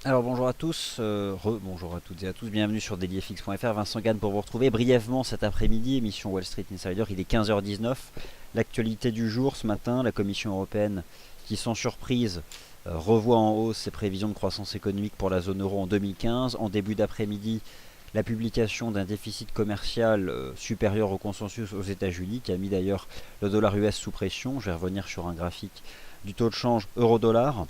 Alors bonjour à tous, bonjour à toutes et à tous, bienvenue sur dailyfx.fr, Vincent Gann pour vous retrouver brièvement cet après-midi, émission Wall Street Insider, il est 15h19. L'actualité du jour ce matin, la Commission européenne qui sans surprise revoit en hausse ses prévisions de croissance économique pour la zone euro en 2015. En début d'après-midi, la publication d'un déficit commercial supérieur au consensus aux États-Unis qui a mis d'ailleurs le dollar US sous pression. Je vais revenir sur un graphique du taux de change euro-dollar.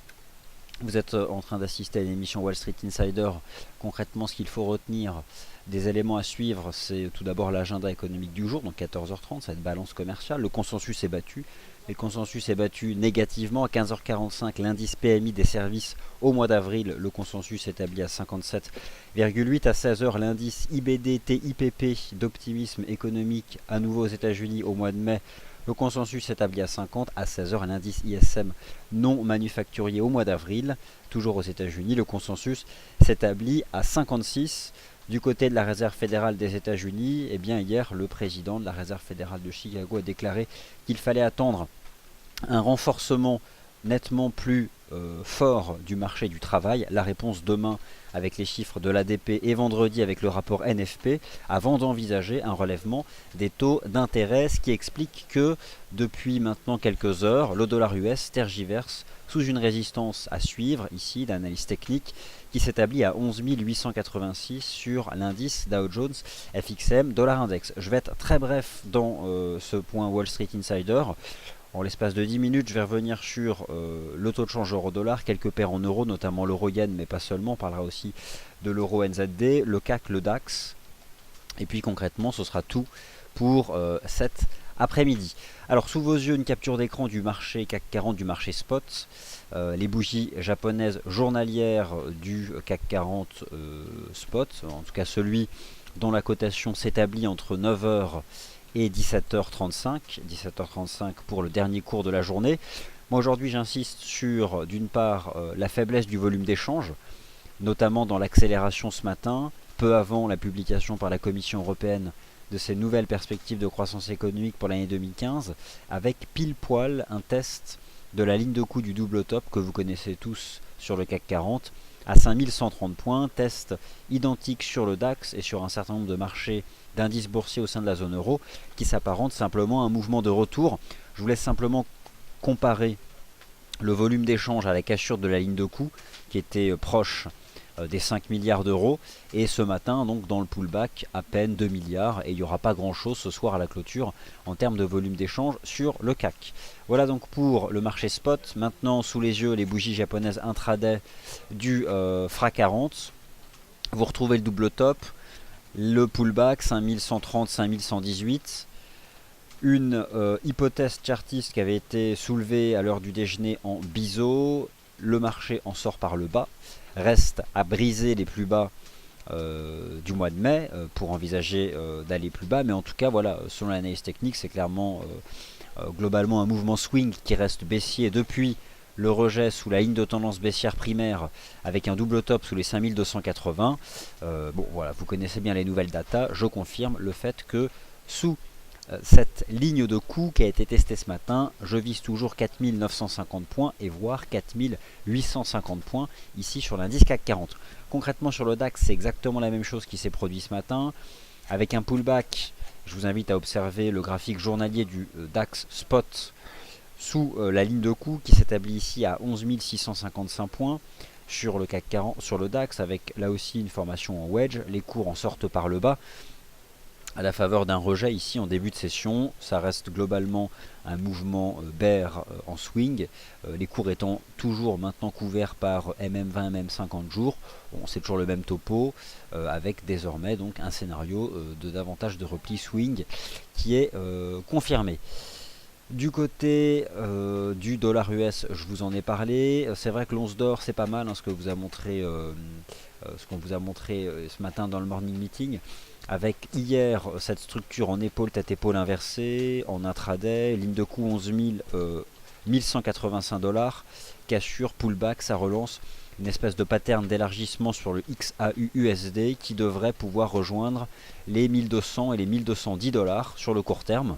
Vous êtes en train d'assister à une émission Wall Street Insider. Concrètement, ce qu'il faut retenir des éléments à suivre, c'est tout d'abord l'agenda économique du jour, donc 14h30, cette balance commerciale. Le consensus est battu. Le consensus est battu négativement à 15h45. L'indice PMI des services au mois d'avril, le consensus établi à 57,8. À 16h, l'indice IBD TIPP d'optimisme économique à nouveau aux États-Unis au mois de mai. Le consensus établi à 50. À 16h, l'indice ISM non manufacturier au mois d'avril, toujours aux États-Unis. Le consensus s'établit à 56. Du côté de la Réserve fédérale des États-Unis, eh bien hier, le président de la Réserve fédérale de Chicago a déclaré qu'il fallait attendre un renforcement nettement plus fort du marché du travail. La réponse demain avec les chiffres de l'ADP et vendredi avec le rapport NFP avant d'envisager un relèvement des taux d'intérêt, ce qui explique que depuis maintenant quelques heures, le dollar US tergiverse sous une résistance à suivre ici d'analyse technique qui s'établit à 11 886 sur l'indice Dow Jones FXM Dollar Index. Je vais être très bref dans ce point Wall Street Insider. En l'espace de 10 minutes, je vais revenir sur le taux de change euro-dollar, quelques paires en euros, notamment l'euro-yen, mais pas seulement. On parlera aussi de l'euro-NZD, le CAC, le DAX. Et puis concrètement, ce sera tout pour cet après-midi. Alors sous vos yeux, une capture d'écran du marché CAC 40, du marché spot. Les bougies japonaises journalières du CAC 40 spot, en tout cas celui dont la cotation s'établit entre 9h et 17h35, 17h35 pour le dernier cours de la journée. Moi aujourd'hui j'insiste sur d'une part la faiblesse du volume d'échange, notamment dans l'accélération ce matin, peu avant la publication par la Commission européenne de ces nouvelles perspectives de croissance économique pour l'année 2015, avec pile poil un test de la ligne de coup du double top que vous connaissez tous sur le CAC 40 à 5130 points, test identique sur le DAX et sur un certain nombre de marchés d'indices boursiers au sein de la zone euro qui s'apparente simplement à un mouvement de retour. Je vous laisse simplement comparer le volume d'échange à la cassure de la ligne de coup qui était proche des 5 milliards d'euros et ce matin donc dans le pullback à peine 2 milliards et il n'y aura pas grand chose ce soir à la clôture en termes de volume d'échange sur le CAC. Voilà donc pour le marché spot. Maintenant sous les yeux les bougies japonaises intraday du FRA 40. Vous retrouvez le double top, le pullback 5130 5118. Une hypothèse chartiste qui avait été soulevée à l'heure du déjeuner en biseau. Le marché en sort par le bas, reste à briser les plus bas du mois de mai pour envisager d'aller plus bas, mais en tout cas voilà, selon l'analyse technique c'est clairement globalement un mouvement swing qui reste baissier depuis le rejet sous la ligne de tendance baissière primaire avec un double top sous les 5280. Bon voilà, vous connaissez bien les nouvelles datas, je confirme le fait que sous cette ligne de coup qui a été testée ce matin, je vise toujours 4950 points et voire 4850 points ici sur l'indice CAC 40. Concrètement sur le DAX, c'est exactement la même chose qui s'est produit ce matin avec un pullback. Je vous invite à observer le graphique journalier du DAX Spot sous la ligne de coup qui s'établit ici à 11 655 points sur le CAC 40, sur le DAX avec là aussi une formation en wedge. Les cours en sortent par le bas à la faveur d'un rejet ici en début de session. Ça reste globalement un mouvement bear en swing, les cours étant toujours maintenant couverts par MM20, MM50 jours. Bon, c'est toujours le même topo avec désormais donc un scénario de davantage de repli swing qui est confirmé. Du côté du dollar US, je vous en ai parlé. C'est vrai que l'once d'or c'est pas mal, hein, ce que vous a montré, ce qu'on vous a montré ce matin dans le morning meeting. Avec hier cette structure en épaule tête épaule inversée, en intraday, ligne de coup 11 1185 $, cassure, pullback, ça relance une espèce de pattern d'élargissement sur le XAU-USD qui devrait pouvoir rejoindre les 1200 et les 1210 $ sur le court terme.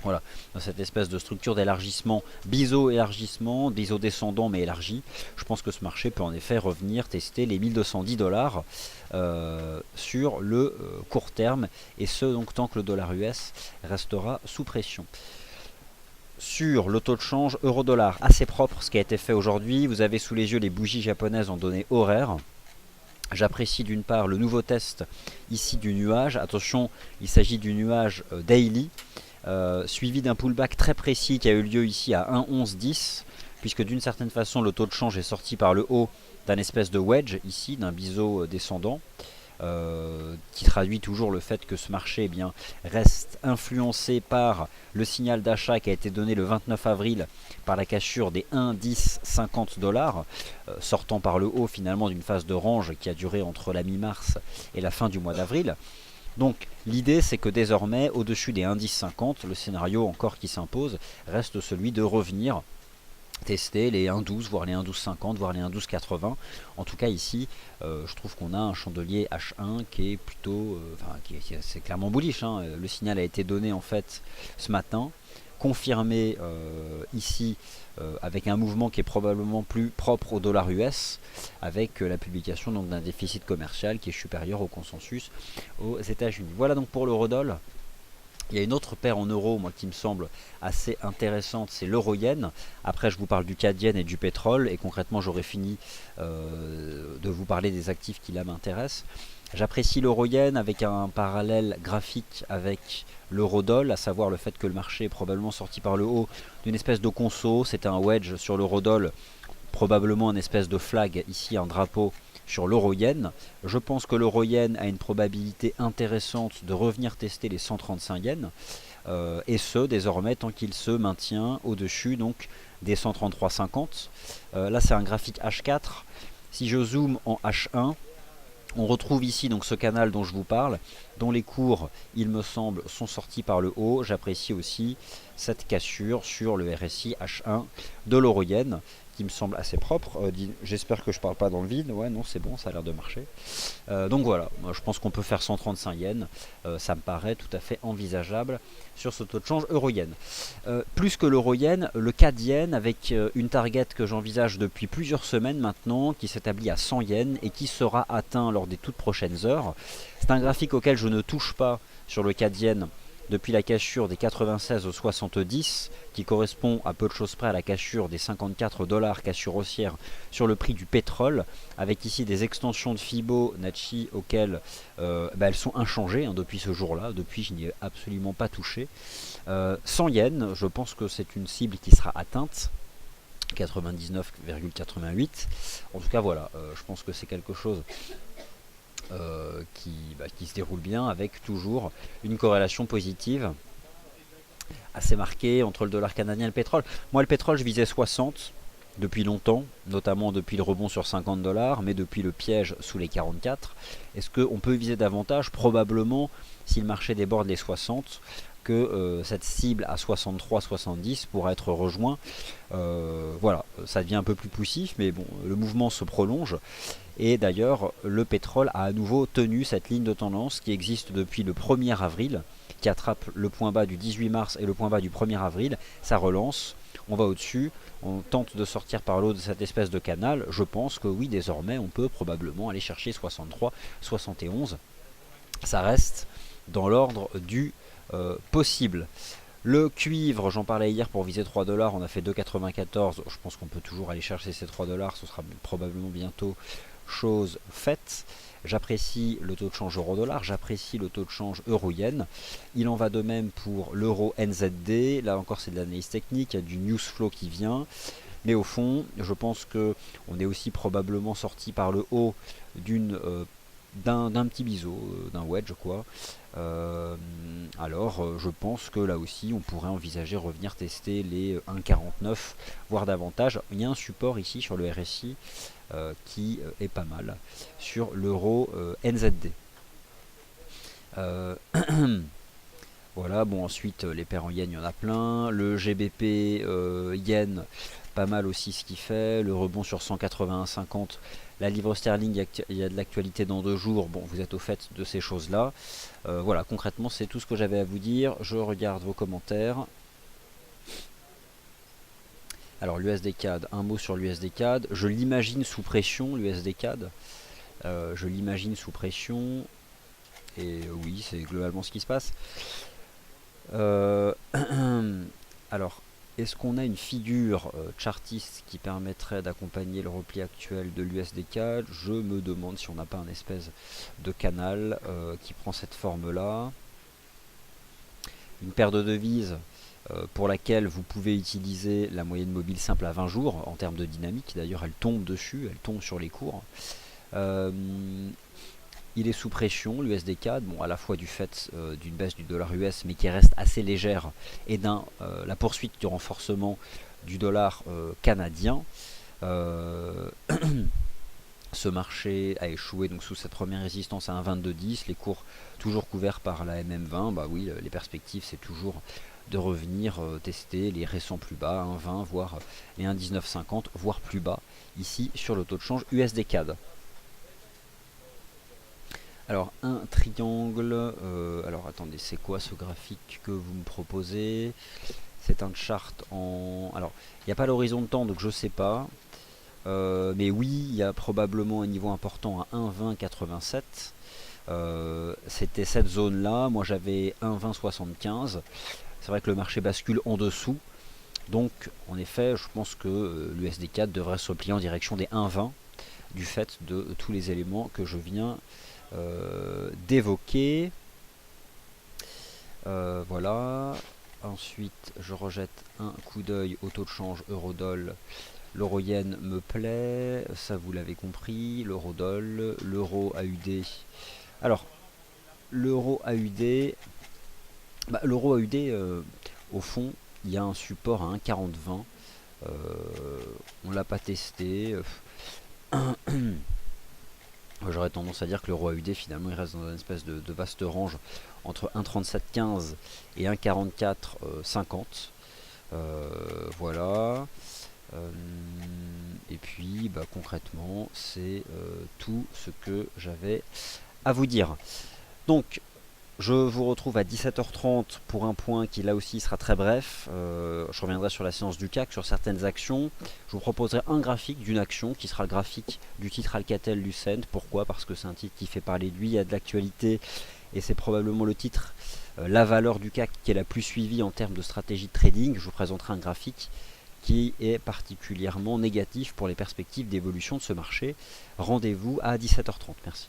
Voilà, dans cette espèce de structure d'élargissement, biseau-élargissement, biseau-descendant mais élargi, je pense que ce marché peut en effet revenir tester les 1210 dollars sur le court terme, et ce donc tant que le dollar US restera sous pression. Sur le taux de change euro-dollar, assez propre ce qui a été fait aujourd'hui, vous avez sous les yeux les bougies japonaises en données horaires. J'apprécie d'une part le nouveau test ici du nuage, attention il s'agit du nuage daily, suivi d'un pullback très précis qui a eu lieu ici à 1,1110, puisque d'une certaine façon le taux de change est sorti par le haut d'un espèce de wedge ici, d'un biseau descendant, qui traduit toujours le fait que ce marché reste influencé par le signal d'achat qui a été donné le 29 avril par la cassure des 1,1050 dollars, sortant par le haut finalement d'une phase de range qui a duré entre la mi-mars et la fin du mois d'avril. Donc l'idée c'est que désormais au-dessus des 1,1050, le scénario encore qui s'impose reste celui de revenir tester les 1,12, voire les 1,1250, voire les 1,1280. En tout cas ici, je trouve qu'on a un chandelier H1 qui est plutôt, c'est clairement bullish, hein. Le signal a été donné en fait ce matin, confirmé ici avec un mouvement qui est probablement plus propre au dollar US, avec la publication d'un déficit commercial qui est supérieur au consensus aux États-Unis. Voilà donc pour l'eurodoll. Il y a une autre paire en euros, moi, qui me semble assez intéressante, c'est l'euro-yen. Après, je vous parle du CAD-yen et du pétrole, et concrètement, j'aurai fini de vous parler des actifs qui là m'intéressent. J'apprécie l'euro-yen avec un parallèle graphique avec l'eurodoll, à savoir le fait que le marché est probablement sorti par le haut d'une espèce de conso. C'était un wedge sur l'eurodoll, probablement une espèce de flag, ici un drapeau sur l'euro-yen. Je pense que l'euro-yen a une probabilité intéressante de revenir tester les 135 yens, et ce désormais tant qu'il se maintient au-dessus donc des 133,50. Là c'est un graphique H4. Si je zoome en H1, on retrouve ici donc ce canal dont je vous parle, dont les cours, il me semble, sont sortis par le haut. J'apprécie aussi cette cassure sur le RSI H1 de l'euro-yen, qui me semble assez propre. J'espère que je parle pas dans le vide. Ouais, non, c'est bon, ça a l'air de marcher. Donc voilà, je pense qu'on peut faire 135 yens. Ça me paraît tout à fait envisageable sur ce taux de change euro-yen. Plus que l'euro-yen, le CAD-yen avec une target que j'envisage depuis plusieurs semaines maintenant, qui s'établit à 100 yens et qui sera atteint lors des toutes prochaines heures. C'est un graphique auquel je ne touche pas sur le CAD-yen depuis la cassure des 96 au 70, qui correspond à peu de choses près à la cassure des 54 dollars, cassure haussière sur le prix du pétrole, avec ici des extensions de Fibonacci auxquelles elles sont inchangées depuis ce jour-là. Depuis, je n'y ai absolument pas touché. 100 yens, je pense que c'est une cible qui sera atteinte. 99,88. En tout cas, voilà, je pense que c'est quelque chose qui se déroule bien, avec toujours une corrélation positive assez marquée entre le dollar canadien et le pétrole. Moi, le pétrole, je visais 60 depuis longtemps, notamment depuis le rebond sur 50 dollars, mais depuis le piège sous les 44. Est-ce qu'on peut viser davantage? Probablement, si le marché déborde les 60, que cette cible à 63-70 pourra être rejoint. Voilà, ça devient un peu plus poussif, mais bon, le mouvement se prolonge. Et d'ailleurs, le pétrole a à nouveau tenu cette ligne de tendance qui existe depuis le 1er avril, qui attrape le point bas du 18 mars et le point bas du 1er avril. Ça relance, on va au-dessus, on tente de sortir par l'eau de cette espèce de canal. Je pense que oui, désormais, on peut probablement aller chercher 63, 71. Ça reste dans l'ordre du possible. Le cuivre, j'en parlais hier pour viser 3 dollars, on a fait 2,94. Je pense qu'on peut toujours aller chercher ces 3 dollars, ce sera probablement bientôt chose faite. J'apprécie le taux de change euro-dollar, j'apprécie le taux de change euro-yen. Il en va de même pour l'euro NZD. Là encore, c'est de l'analyse technique, il y a du news flow qui vient. Mais au fond, je pense qu'on est aussi probablement sorti par le haut d'un petit biseau, d'un wedge quoi. Alors je pense que là aussi on pourrait envisager revenir tester les 1,49 voire davantage. Il y a un support ici sur le RSI qui est pas mal sur l'euro NZD. Voilà, bon ensuite les paires en yen il y en a plein. Le GBP yen, pas mal aussi ce qu'il fait. Le rebond sur 181,50. La livre sterling, il y a de l'actualité dans 2 jours. Bon, vous êtes au fait de ces choses-là. Voilà, concrètement, c'est tout ce que j'avais à vous dire. Je regarde vos commentaires. Alors, l'USD CAD, un mot sur l'USD CAD. Je l'imagine sous pression, l'USD CAD. Je l'imagine sous pression. Et oui, c'est globalement ce qui se passe. Alors, est-ce qu'on a une figure chartiste qui permettrait d'accompagner le repli actuel de l'USD CAD? Je me demande si on n'a pas un espèce de canal qui prend cette forme-là. Une paire de devises pour laquelle vous pouvez utiliser la moyenne mobile simple à 20 jours en termes de dynamique. D'ailleurs, elle tombe dessus, elle tombe sur les cours. Il est sous pression, l'USD CAD, bon, à la fois du fait d'une baisse du dollar US, mais qui reste assez légère, et la poursuite du renforcement du dollar canadien. Ce marché a échoué donc sous cette première résistance à 1,2210, les cours toujours couverts par la MM20. Bah oui, les perspectives c'est toujours de revenir tester les récents plus bas, 1,20 voire les 1,1950, voire plus bas ici sur le taux de change USD CAD. Alors un triangle, alors attendez, c'est quoi ce graphique que vous me proposez? C'est un chart en... Alors, il n'y a pas l'horizon de temps, donc je sais pas. Mais oui, il y a probablement un niveau important à 1,2087. C'était cette zone-là. Moi, j'avais 1,2075. C'est vrai que le marché bascule en dessous. Donc, en effet, je pense que l'USD4 devrait se replier en direction des 1,20 du fait de tous les éléments que je viens d'évoquer. Voilà. Ensuite, je rejette un coup d'œil au taux de change euro-doll. L'euro-yen me plaît, ça vous l'avez compris. L'euro-doll, l'euro AUD. Alors, l'euro AUD, l'euro AUD, au fond, il y a un support à 1,4020. On l'a pas testé. J'aurais tendance à dire que l'euro AUD finalement il reste dans une espèce de vaste range entre 1,3715 et 1,4450. Voilà. Et puis concrètement c'est tout ce que j'avais à vous dire. Donc je vous retrouve à 17h30 pour un point qui là aussi sera très bref. Je reviendrai sur la séance du CAC, sur certaines actions. Je vous proposerai un graphique d'une action qui sera le graphique du titre Alcatel-Lucent. Pourquoi? Parce que c'est un titre qui fait parler de lui, il y a de l'actualité et c'est probablement le titre, la valeur du CAC qui est la plus suivie en termes de stratégie de trading. Je vous présenterai un graphique qui est particulièrement négatif pour les perspectives d'évolution de ce marché. Rendez-vous à 17h30. Merci.